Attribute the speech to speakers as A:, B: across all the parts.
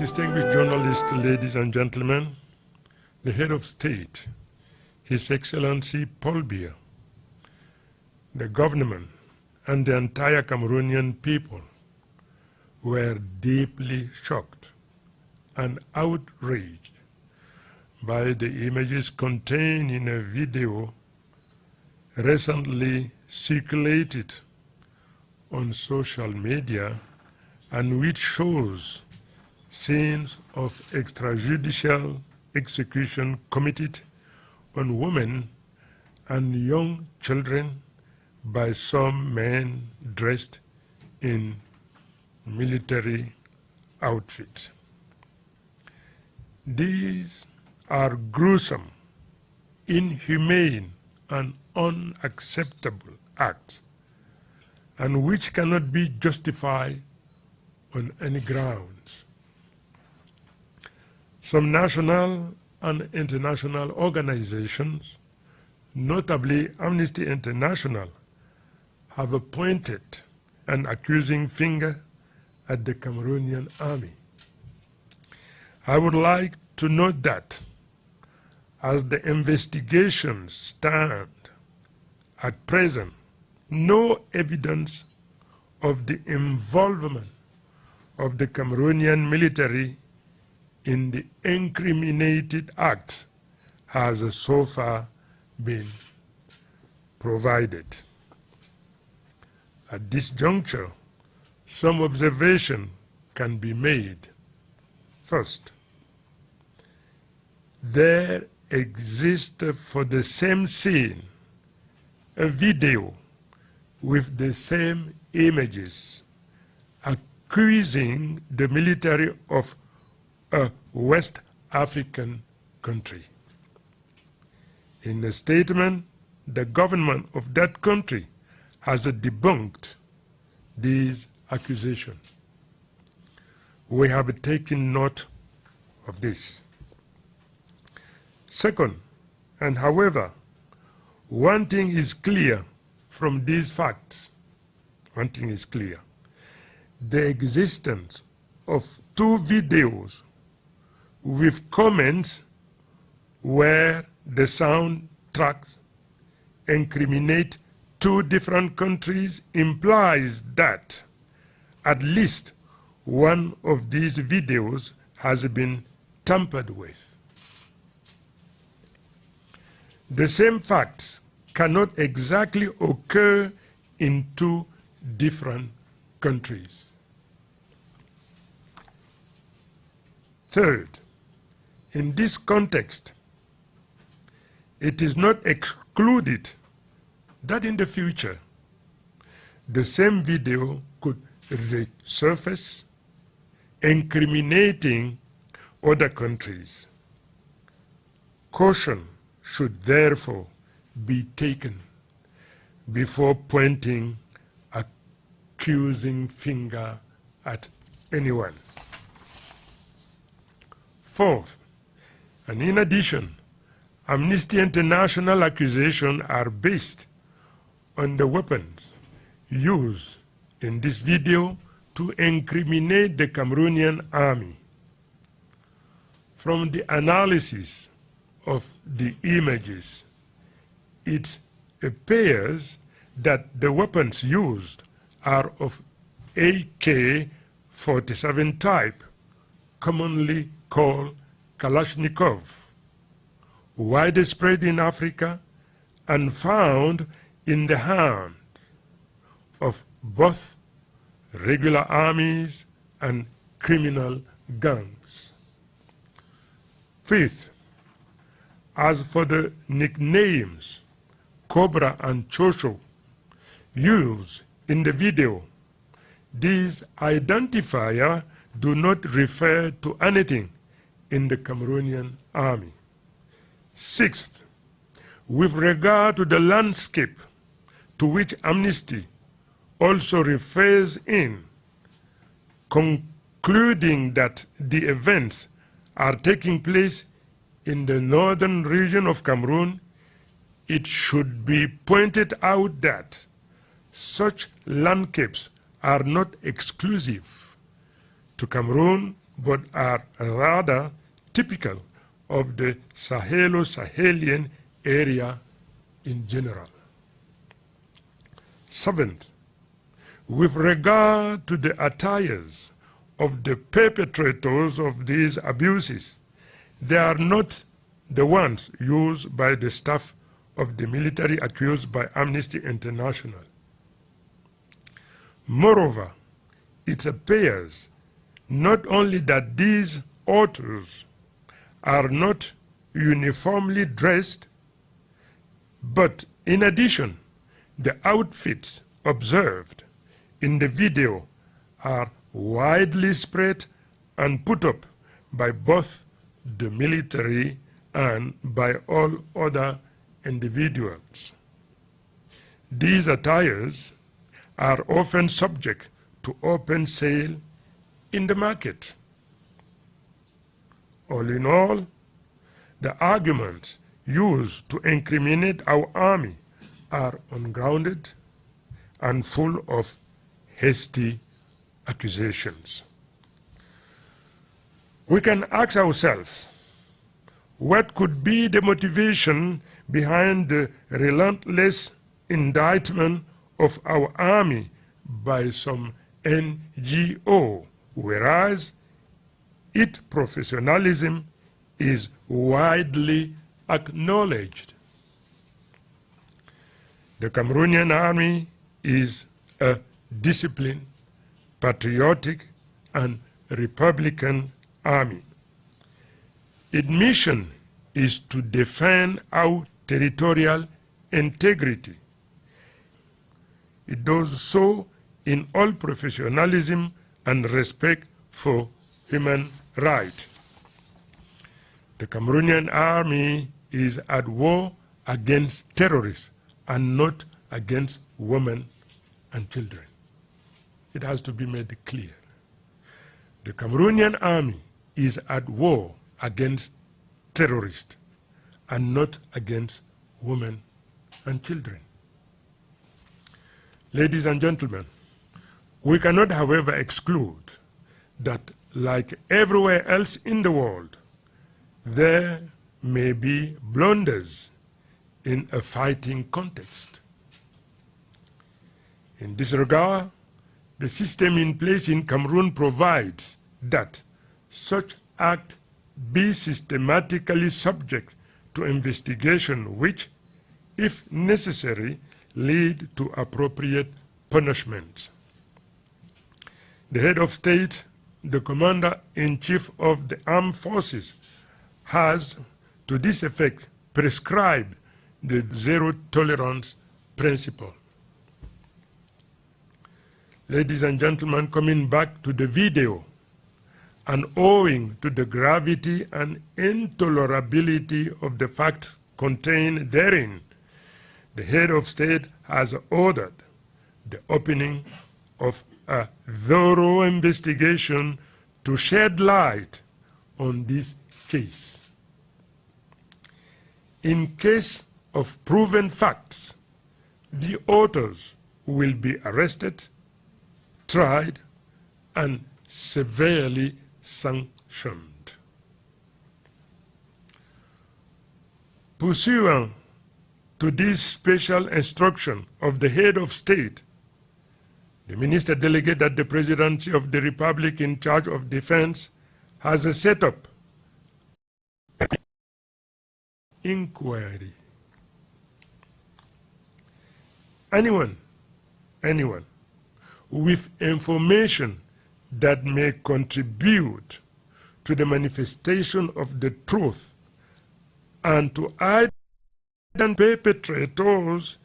A: Distinguished journalists, ladies and gentlemen, the head of state, His Excellency Paul Biya, the government, and the entire Cameroonian people were deeply shocked and outraged by the images contained in a video recently circulated on social media and which shows scenes of extrajudicial execution committed on women and young children by some men dressed in military outfits. These are gruesome, inhumane, and unacceptable acts, and which cannot be justified on any grounds. Some national and international organizations, notably Amnesty International, have pointed an accusing finger at the Cameroonian army. I would like to note that as the investigations stand at present, no evidence of the involvement of the Cameroonian military in the incriminated act has so far been provided. At this juncture, some observation can be made. First, there exists for the same scene a video with the same images accusing the military of a West African country. In a statement, the government of that country has debunked these accusations. We have taken note of this. Second, and however, one thing is clear from these facts. One thing is clear. The existence of two videos with comments where the soundtracks incriminate two different countries implies that at least one of these videos has been tampered with. The same facts cannot exactly occur in two different countries. Third, in this context, it is not excluded that in the future, the same video could resurface, incriminating other countries. Caution should therefore be taken before pointing accusing finger at anyone. Fourth, and in addition, Amnesty International accusations are based on the weapons used in this video to incriminate the Cameroonian army. From the analysis of the images, it appears that the weapons used are of AK-47 type, commonly called Kalashnikov, widespread in Africa and found in the hands of both regular armies and criminal gangs. Fifth, as for the nicknames Cobra and Chocho used in the video, these identifiers do not refer to anything in the Cameroonian army. Sixth, with regard to the landscape to which Amnesty also refers in, concluding that the events are taking place in the northern region of Cameroon, it should be pointed out that such landscapes are not exclusive to Cameroon but are rather typical of the Sahelo-Sahelian area in general. Seventh, with regard to the attires of the perpetrators of these abuses, they are not the ones used by the staff of the military accused by Amnesty International. Moreover, it appears not only that these authors are not uniformly dressed, but in addition, the outfits observed in the video are widely spread and put up by both the military and by all other individuals. These attires are often subject to open sale in the market. All in all, the arguments used to incriminate our army are ungrounded and full of hasty accusations. We can ask ourselves, what could be the motivation behind the relentless indictment of our army by some NGO, whereas its professionalism is widely acknowledged? The Cameroonian army is a disciplined, patriotic, and republican army. Its mission is to defend our territorial integrity. It does so in all professionalism and respect for human rights. The Cameroonian army is at war against terrorists and not against women and children. It has to be made clear. The Cameroonian army is at war against terrorists and not against women and children. Ladies and gentlemen, we cannot, however, exclude that, like everywhere else in the world, there may be blunders in a fighting context. In this regard, the system in place in Cameroon provides that such acts be systematically subject to investigation which, if necessary, lead to appropriate punishments. The head of state, the commander-in-chief of the armed forces, has, to this effect, prescribed the zero-tolerance principle. Ladies and gentlemen, coming back to the video, and owing to the gravity and intolerability of the facts contained therein, the head of state has ordered the opening of a thorough investigation to shed light on this case. In case of proven facts, the authors will be arrested, tried, and severely sanctioned. Pursuant to this special instruction of the head of state, the minister delegate at the Presidency of the Republic in charge of defense has set up an inquiry. Anyone with information that may contribute to the manifestation of the truth and to identify perpetrators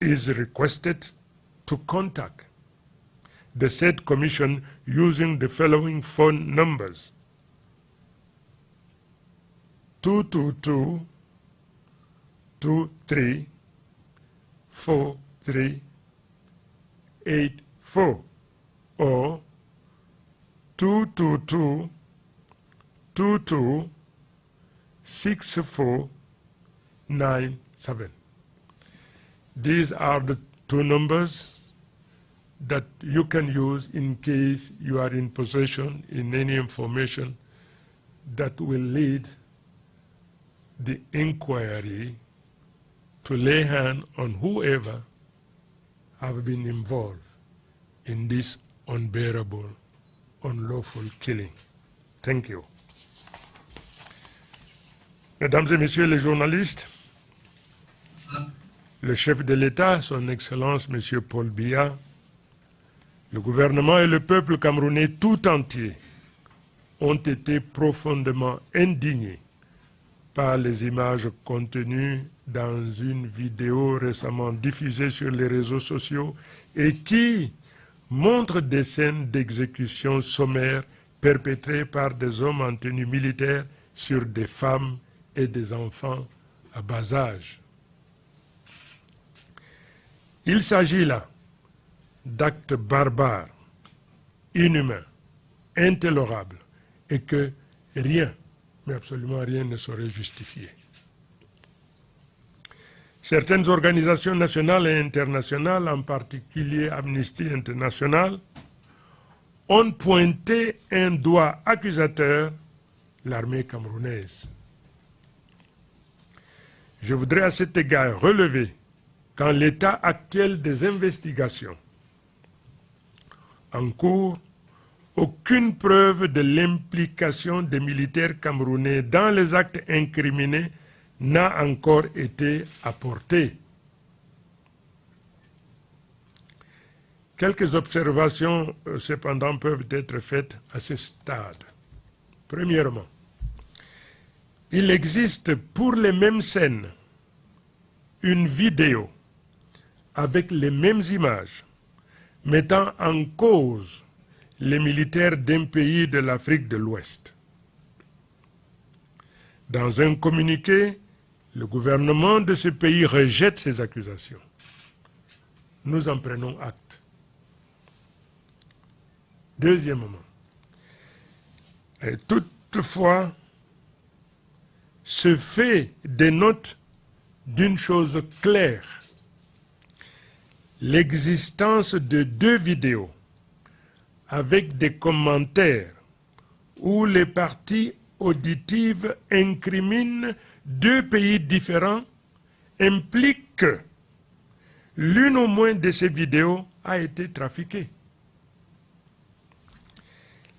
A: is requested to contact the said commission using the following phone numbers: 222-23-4384 or 222-22-6497. These are the two numbers that you can use in case you are in possession in any information that will lead the inquiry to lay hand on whoever have been involved in this unbearable, unlawful killing. Thank you. Mesdames et messieurs les journalistes, le chef de l'État, son Excellence M. Paul Biya, le gouvernement et le peuple camerounais tout entier ont été profondément indignés par les images contenues dans une vidéo récemment diffusée sur les réseaux sociaux et qui montre des scènes d'exécution sommaire perpétrées par des hommes en tenue militaire sur des femmes et des enfants à bas âge. Il s'agit là d'actes barbares, inhumains, intolérables et que rien, mais absolument rien ne saurait justifier. Certaines organisations nationales et internationales, en particulier Amnesty International, ont pointé un doigt accusateur l'armée camerounaise. Je voudrais à cet égard relever qu'en l'état actuel des investigations en cours, aucune preuve de l'implication des militaires camerounais dans les actes incriminés n'a encore été apportée. Quelques observations, cependant, peuvent être faites à ce stade. Premièrement, il existe pour les mêmes scènes une vidéo avec les mêmes images mettant en cause les militaires d'un pays de l'Afrique de l'Ouest. Dans un communiqué, le gouvernement de ce pays rejette ces accusations. Nous en prenons acte. Deuxièmement, et toutefois, ce fait dénote d'une chose claire: l'existence de deux vidéos avec des commentaires où les parties auditives incriminent deux pays différents implique que l'une au moins de ces vidéos a été trafiquée.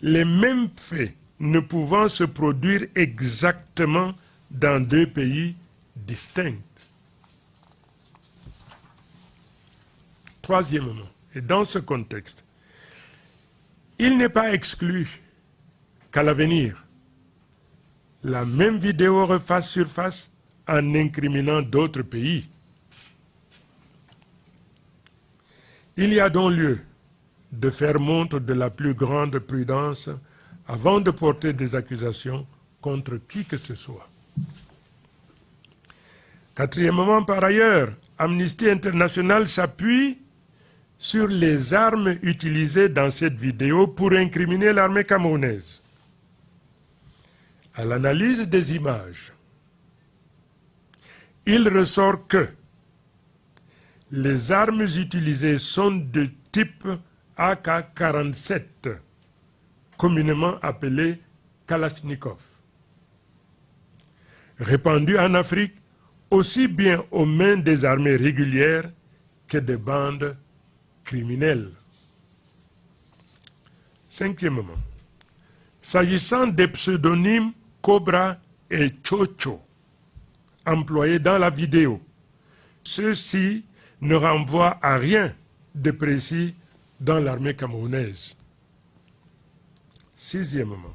A: Les mêmes faits ne pouvant se produire exactement dans deux pays distincts. Troisièmement, et dans ce contexte, il n'est pas exclu qu'à l'avenir, la même vidéo refasse surface en incriminant d'autres pays. Il y a donc lieu de faire montre de la plus grande prudence avant de porter des accusations contre qui que ce soit. Quatrièmement, par ailleurs, Amnesty International s'appuie sur les armes utilisées dans cette vidéo pour incriminer l'armée camerounaise. À l'analyse des images, il ressort que les armes utilisées sont de type AK-47, communément appelé Kalachnikov, répandues en Afrique aussi bien aux mains des armées régulières que des bandes criminelles. Cinquièmement, s'agissant des pseudonymes Cobra et Chocho employés dans la vidéo, ceux-ci ne renvoient à rien de précis dans l'armée camerounaise. Sixièmement,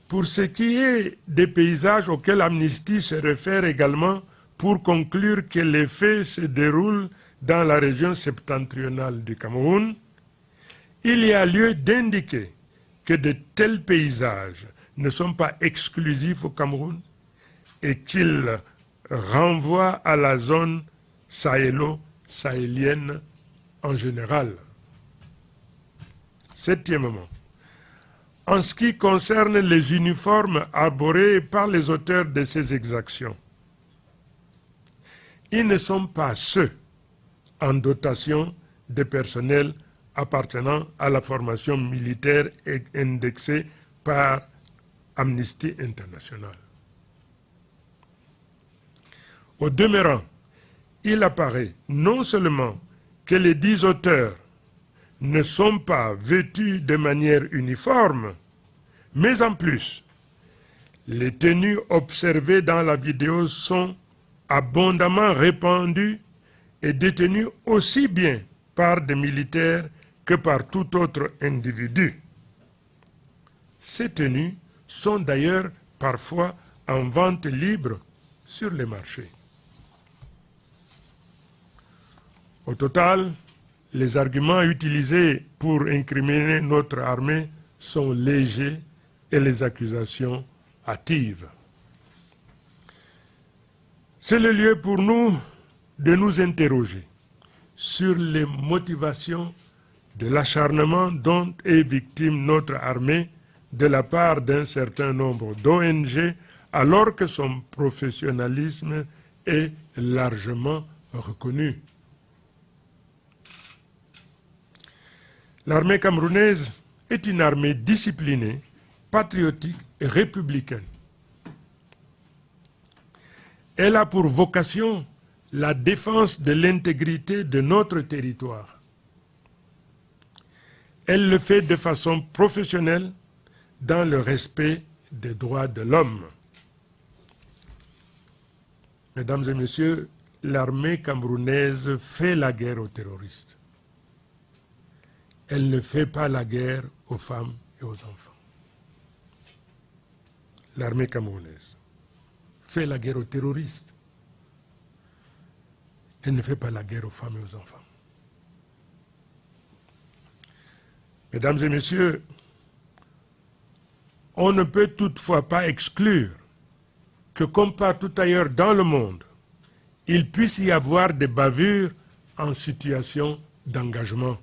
A: pour ce qui est des paysages auxquels Amnesty se réfère également pour conclure que les faits se déroulent dans la région septentrionale du Cameroun, il y a lieu d'indiquer que de tels paysages ne sont pas exclusifs au Cameroun et qu'ils renvoient à la zone sahélo-sahélienne en général. Septièmement, en ce qui concerne les uniformes arborés par les auteurs de ces exactions, ils ne sont pas ceux en dotation de personnel appartenant à la formation militaire indexée par Amnesty International. Au demeurant, il apparaît non seulement que les 10 auteurs ne sont pas vêtus de manière uniforme, mais en plus, les tenues observées dans la vidéo sont abondamment répandues et détenues aussi bien par des militaires que par tout autre individu. Ces tenues sont d'ailleurs parfois en vente libre sur les marchés. Au total, les arguments utilisés pour incriminer notre armée sont légers et les accusations hâtives. C'est le lieu pour nous de nous interroger sur les motivations de l'acharnement dont est victime notre armée de la part d'un certain nombre d'ONG, alors que son professionnalisme est largement reconnu. L'armée camerounaise est une armée disciplinée, patriotique et républicaine. Elle a pour vocation la défense de l'intégrité de notre territoire. Elle le fait de façon professionnelle dans le respect des droits de l'homme. Mesdames et messieurs, l'armée camerounaise fait la guerre aux terroristes. Elle ne fait pas la guerre aux femmes et aux enfants. L'armée camerounaise fait la guerre aux terroristes. Elle ne fait pas la guerre aux femmes et aux enfants. Mesdames et messieurs, on ne peut toutefois pas exclure que, comme partout ailleurs dans le monde, il puisse y avoir des bavures en situation d'engagement.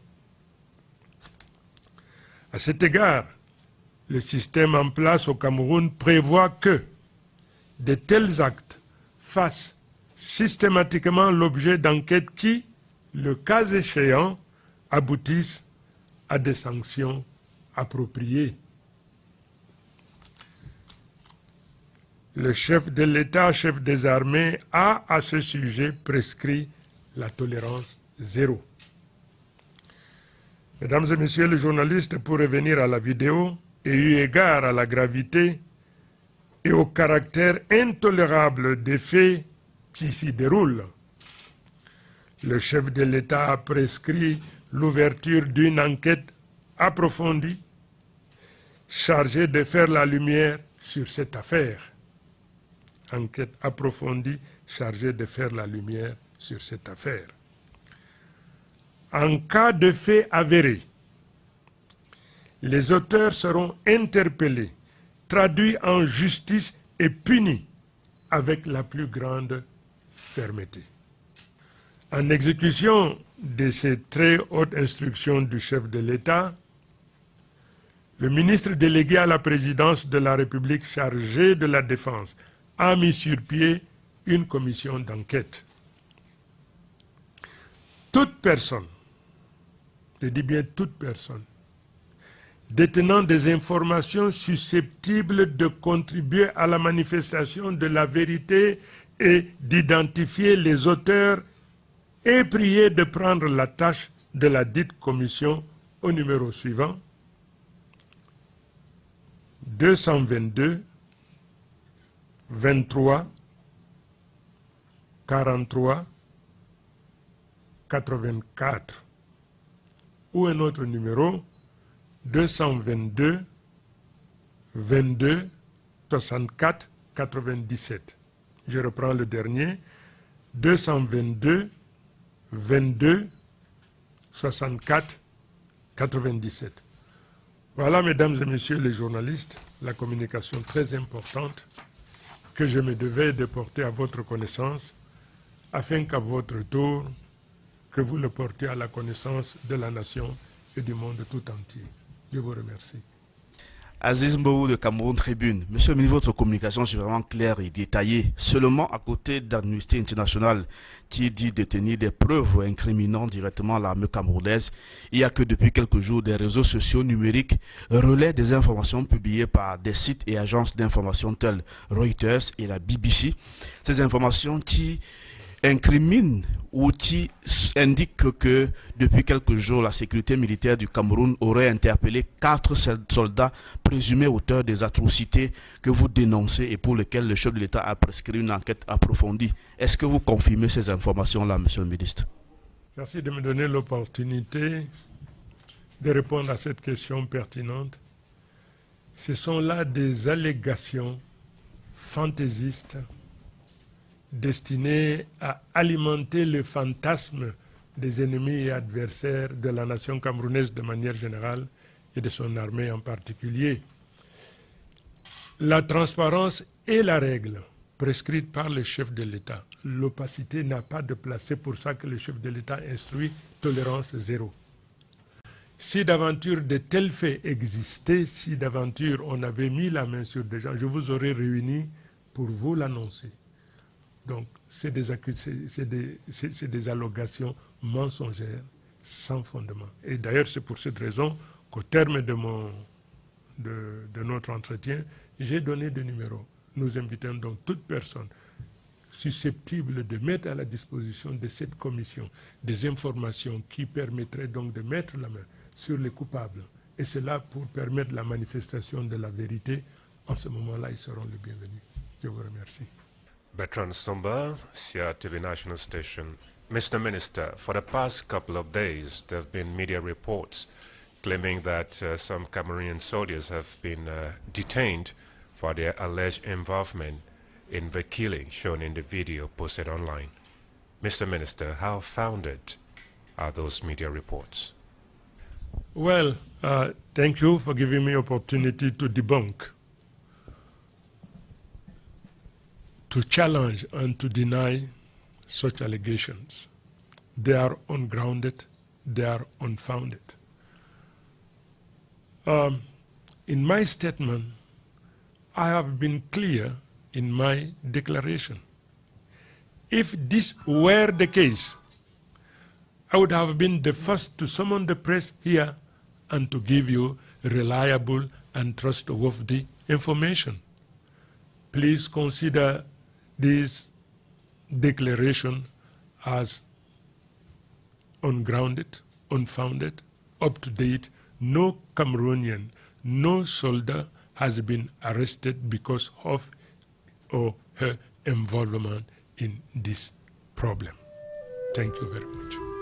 A: À cet égard, le système en place au Cameroun prévoit que de tels actes fassent systématiquement l'objet d'enquêtes qui, le cas échéant, aboutissent à des sanctions appropriées. Le chef de l'État, chef des armées, a à ce sujet prescrit la tolérance zéro. Mesdames et messieurs les journalistes, pour revenir à la vidéo, et eu égard à la gravité et au caractère intolérable des faits qui s'y déroulent, le chef de l'État a prescrit l'ouverture d'une enquête approfondie chargée de faire la lumière sur cette affaire. Enquête approfondie chargée de faire la lumière sur cette affaire. En cas de fait avéré, les auteurs seront interpellés, traduits en justice et punis avec la plus grande fermeté. En exécution de ces très hautes instructions du chef de l'État, le ministre délégué à la présidence de la République chargé de la Défense a mis sur pied une commission d'enquête. Toute personne, je dis bien toute personne, détenant des informations susceptibles de contribuer à la manifestation de la vérité et d'identifier les auteurs est priée de prendre la tâche de la dite commission au numéro suivant 222 23 43 84 ou un autre numéro 222 22 64 97. Je reprends le dernier 222 22 64 97. Voilà, mesdames et messieurs les journalistes, la communication très importante que je me devais de porter à votre connaissance, afin qu'à votre tour, que vous le portiez à la connaissance de la nation et du monde tout entier. Je vous remercie.
B: Aziz Mbou de Cameroun Tribune. Monsieur le ministre, votre communication est vraiment claire et détaillée. Seulement à côté d'Amnesty International qui dit détenir des preuves incriminant directement l'armée camerounaise, il n'y a que depuis quelques jours des réseaux sociaux numériques relaient des informations publiées par des sites et agences d'information tels Reuters et la BBC. Ces informations qui incrimine ou qui indique que depuis quelques jours, la sécurité militaire du Cameroun aurait interpellé 4 soldats présumés auteurs des atrocités que vous dénoncez et pour lesquelles le chef de l'État a prescrit une enquête approfondie. Est-ce que vous confirmez ces informations-là, monsieur le ministre?
A: Merci de me donner l'opportunité de répondre à cette question pertinente. Ce sont là des allégations fantaisistes destiné à alimenter le fantasme des ennemis et adversaires de la nation camerounaise de manière générale et de son armée en particulier. La transparence est la règle prescrite par le chef de l'État. L'opacité n'a pas de place. C'est pour ça que le chef de l'État instruit tolérance zéro. Si d'aventure de tels faits existaient, si d'aventure on avait mis la main sur des gens, je vous aurais réunis pour vous l'annoncer. Donc, c'est des allégations mensongères, sans fondement. Et d'ailleurs, c'est pour cette raison qu'au terme de notre entretien, j'ai donné des numéros. Nous invitons donc toute personne susceptible de mettre à la disposition de cette commission des informations qui permettraient donc de mettre la main sur les coupables. Et c'est là pour permettre la manifestation de la vérité. En ce moment-là, ils seront les bienvenus. Je vous remercie.
C: Bertrand Somba, Sia TV National Station. Mr. Minister, for the past couple of days, there have been media reports claiming that some Cameroonian soldiers have been detained for their alleged involvement in the killing shown in the video posted online. Mr. Minister, how founded are those media reports?
A: Well, thank you for giving me opportunity to debunk, to challenge and to deny such allegations. They are ungrounded, they are unfounded. In my statement, I have been clear in my declaration. If this were the case, I would have been the first to summon the press here and to give you reliable and trustworthy information. Please consider this declaration as ungrounded, unfounded, up to date. No Cameroonian, no soldier has been arrested because of or her involvement in this problem. Thank you very much.